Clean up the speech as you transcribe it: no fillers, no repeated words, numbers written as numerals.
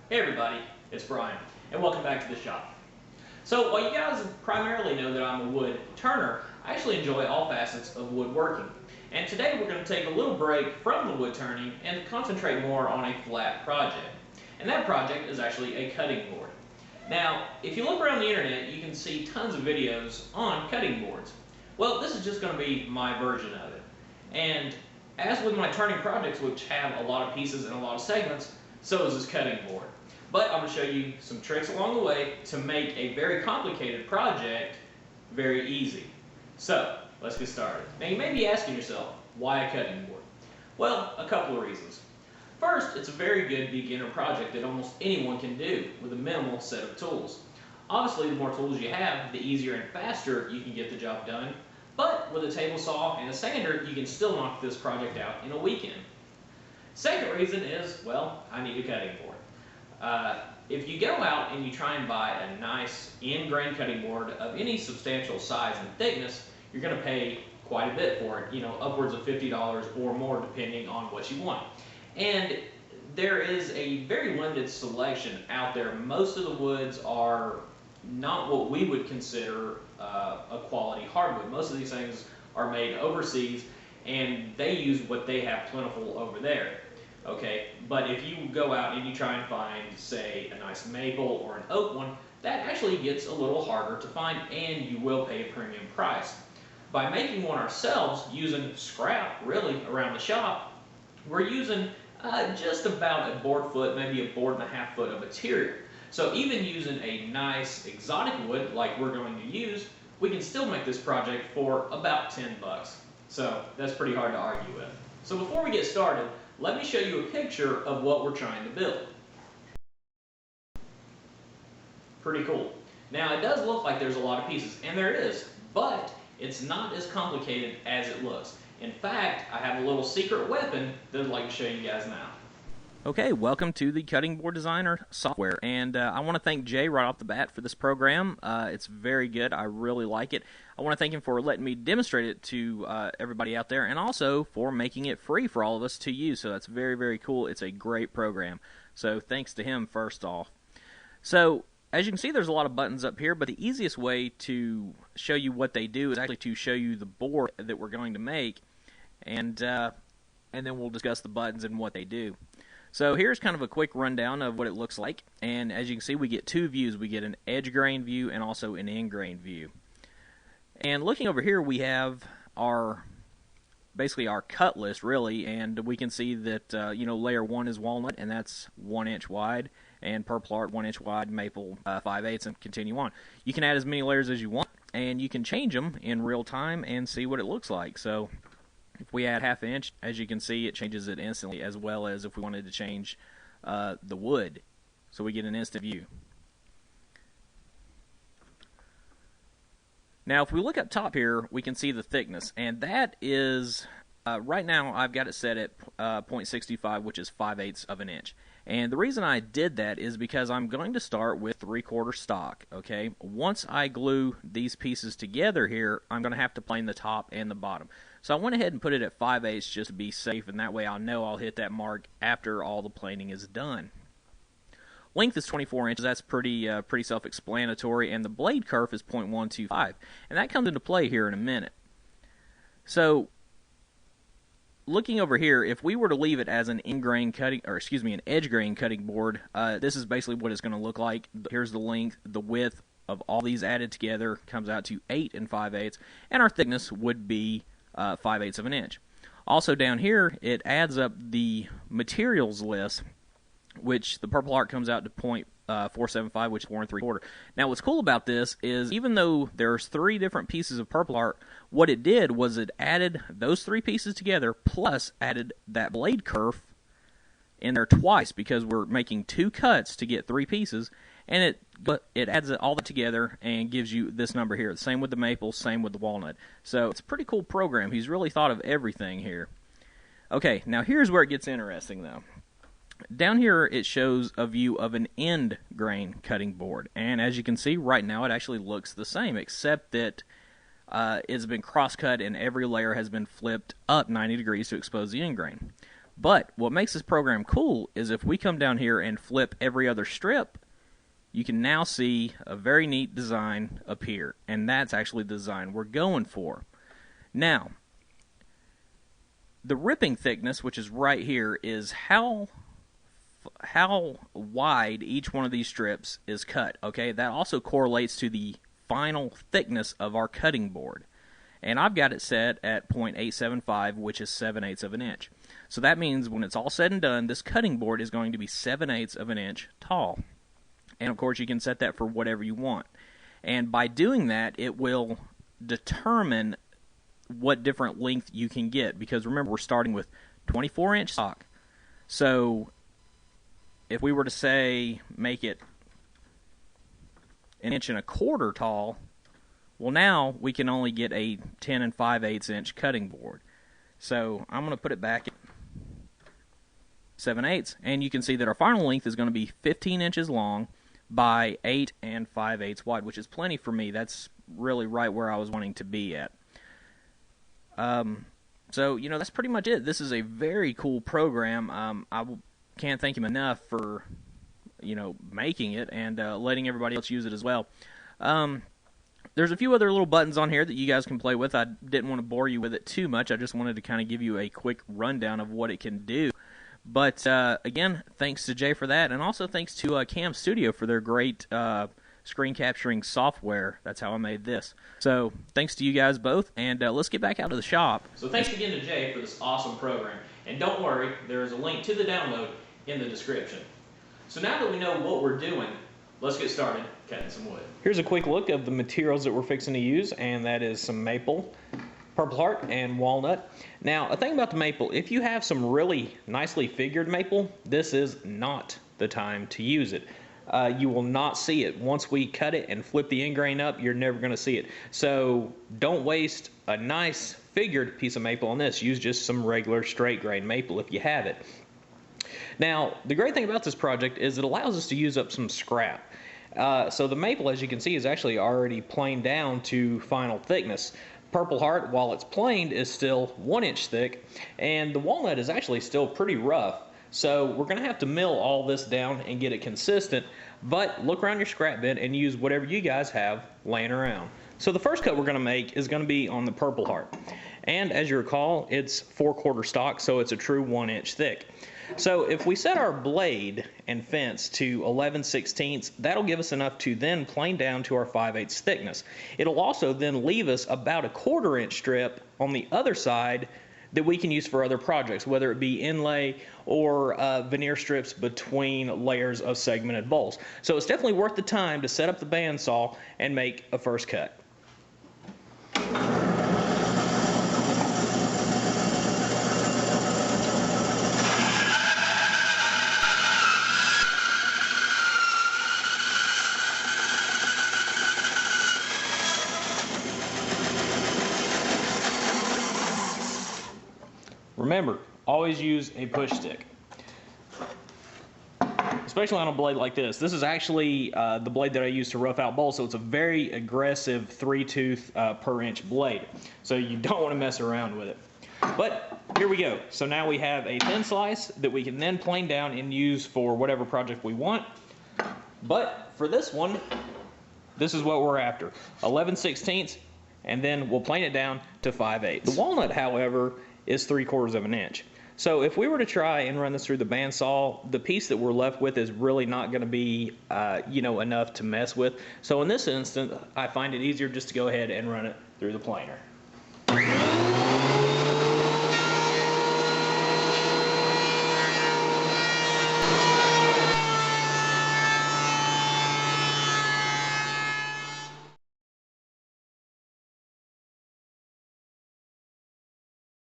Hey everybody, it's Brian, and welcome back to the shop. So while you guys primarily know that I'm a wood turner, I actually enjoy all facets of woodworking. And today we're going to take a little break from the wood turning and concentrate more on a flat project. And that project is actually a cutting board. Now, if you look around the internet, you can see tons of videos on cutting boards. Well, this is just going to be my version of it. And as with my turning projects, which have a lot of pieces and a lot of segments, so is this cutting board. But I'm going to show you some tricks along the way to make a very complicated project very easy. So, let's get started. Now you may be asking yourself, why a cutting board? Well, a couple of reasons. First, it's a very good beginner project that almost anyone can do with a minimal set of tools. Obviously, the more tools you have, the easier and faster you can get the job done. But with a table saw and a sander, you can still knock this project out in a weekend. Second reason is, well, I need a cutting board. If you go out and you try and buy a nice end-grain cutting board of any substantial size and thickness, you're going to pay quite a bit for it, upwards of $50 or more depending on what you want. And there is a very limited selection out there. Most of the woods are not what we would consider a quality hardwood. Most of these things are made overseas and they use what they have plentiful over there. Okay, but if you go out and you try and find, say, a nice maple or an oak one, that actually gets a little harder to find and you will pay a premium price. By making one ourselves, using scrap, really, around the shop, we're using just about a board foot, maybe a board and a half foot of material. So even using a nice exotic wood like we're going to use, we can still make this project for about 10 bucks. So that's pretty hard to argue with. So before we get started, let me show you a picture of what we're trying to build. Pretty cool. Now it does look like there's a lot of pieces, and there is, but it's not as complicated as it looks. In fact, I have a little secret weapon that I'd like to show you guys now. Okay, welcome to the Cutting Board Designer software, and I want to thank Jay right off the bat for this program. It's very good. I really like it. I want to thank him for letting me demonstrate it to everybody out there, and also for making it free for all of us to use. So that's very, very cool. It's a great program. So thanks to him first off. So as you can see, there's a lot of buttons up here, but the easiest way to show you what they do is actually to show you the board that we're going to make, and then we'll discuss the buttons and what they do. So here's kind of a quick rundown of what it looks like, and as you can see, we get two views. We get an edge grain view and also an end grain view. And looking over here, we have basically our cut list, really, and we can see that layer 1 is walnut, and that's 1 inch wide, and purple art 1 inch wide, maple 5/8, and continue on. You can add as many layers as you want, and you can change them in real time and see what it looks like. So if we add 1/2 inch, as you can see, it changes it instantly, as well as if we wanted to change the wood. So we get an instant view. Now, if we look up top here, we can see the thickness, and that is, right now, I've got it set at 0.65, which is 5/8 of an inch. And the reason I did that is because I'm going to start with 3/4 stock, okay? Once I glue these pieces together here, I'm going to have to plane the top and the bottom. So I went ahead and put it at 5/8 just to be safe, and that way I'll know I'll hit that mark after all the planing is done. Length is 24 inches. That's pretty self-explanatory, and the blade kerf is 0.125, and that comes into play here in a minute. So looking over here, if we were to leave it as an end-grain cutting, or excuse me, an edge-grain cutting board, this is basically what it's going to look like. Here's the length, the width of all these added together comes out to 8 5/8, and our thickness would be 5/8 of an inch. Also down here, it adds up the materials list, which the purple art comes out to 0.475, which is 4 3/4. Now, what's cool about this is even though there's 3 different pieces of purple art, what it did was it added those 3 pieces together, plus added that blade kerf in there twice, because we're making 2 cuts to get 3 pieces, and it adds all that together and gives you this number here. Same with the maple, same with the walnut. So it's a pretty cool program. He's really thought of everything here. Okay, now here's where it gets interesting, though. Down here, it shows a view of an end grain cutting board, and as you can see, right now it actually looks the same, except that it's been cross-cut and every layer has been flipped up 90 degrees to expose the end grain. But what makes this program cool is if we come down here and flip every other strip, you can now see a very neat design appear, and that's actually the design we're going for. Now, the ripping thickness, which is right here, is how wide each one of these strips is cut. Okay, that also correlates to the final thickness of our cutting board, and I've got it set at 0.875, which is 7/8 of an inch. So that means when it's all said and done, this cutting board is going to be 7/8 of an inch tall. And of course, you can set that for whatever you want. And by doing that, it will determine what different length you can get. Because remember, we're starting with 24-inch stock. So if we were to say make it 1 1/4 inch tall, well, now we can only get a 10 5/8 inch cutting board. So I'm going to put it back at 7/8, and you can see that our final length is going to be 15 inches long by 8 5/8 wide, which is plenty for me. That's really right where I was wanting to be at. So, that's pretty much it. This is a very cool program. I can't thank him enough for, making it and letting everybody else use it as well. There's a few other little buttons on here that you guys can play with. I didn't want to bore you with it too much. I just wanted to kind of give you a quick rundown of what it can do. But, again, thanks to Jay for that, and also thanks to Cam Studio for their great screen capturing software. That's how I made this. So, thanks to you guys both, and let's get back out to the shop. So thanks again to Jay for this awesome program. And don't worry, there is a link to the download in the description. So now that we know what we're doing, let's get started cutting some wood. Here's a quick look of the materials that we're fixing to use, and that is some maple, Purple Heart, and walnut. Now, a thing about the maple, if you have some really nicely figured maple, this is not the time to use it. You will not see it. Once we cut it and flip the end grain up, you're never going to see it. So don't waste a nice figured piece of maple on this. Use just some regular straight grain maple if you have it. Now, the great thing about this project is it allows us to use up some scrap. So the maple, as you can see, is actually already planed down to final thickness. Purple Heart, while it's planed, is still 1 inch thick, and the walnut is actually still pretty rough. So we're going to have to mill all this down and get it consistent, but look around your scrap bin and use whatever you guys have laying around. So the first cut we're going to make is going to be on the Purple Heart. And as you recall, it's 4/4 stock, so it's a true 1 inch thick. So if we set our blade and fence to 11/16, that'll give us enough to then plane down to our 5/8 thickness. It'll also then leave us about a 1/4 inch strip on the other side that we can use for other projects, whether it be inlay or veneer strips between layers of segmented bowls. So it's definitely worth the time to set up the bandsaw and make a first cut. Remember, always use a push stick, especially on a blade like this. This is actually the blade that I use to rough out bowls, so it's a very aggressive 3-tooth per inch blade, so you don't want to mess around with it. But here we go. So now we have a thin slice that we can then plane down and use for whatever project we want. But for this one, this is what we're after, 11/16, and then we'll plane it down to 5/8. The walnut, however, is 3/4 of an inch. So if we were to try and run this through the bandsaw, the piece that we're left with is really not going to be, enough to mess with. So in this instance, I find it easier just to go ahead and run it through the planer.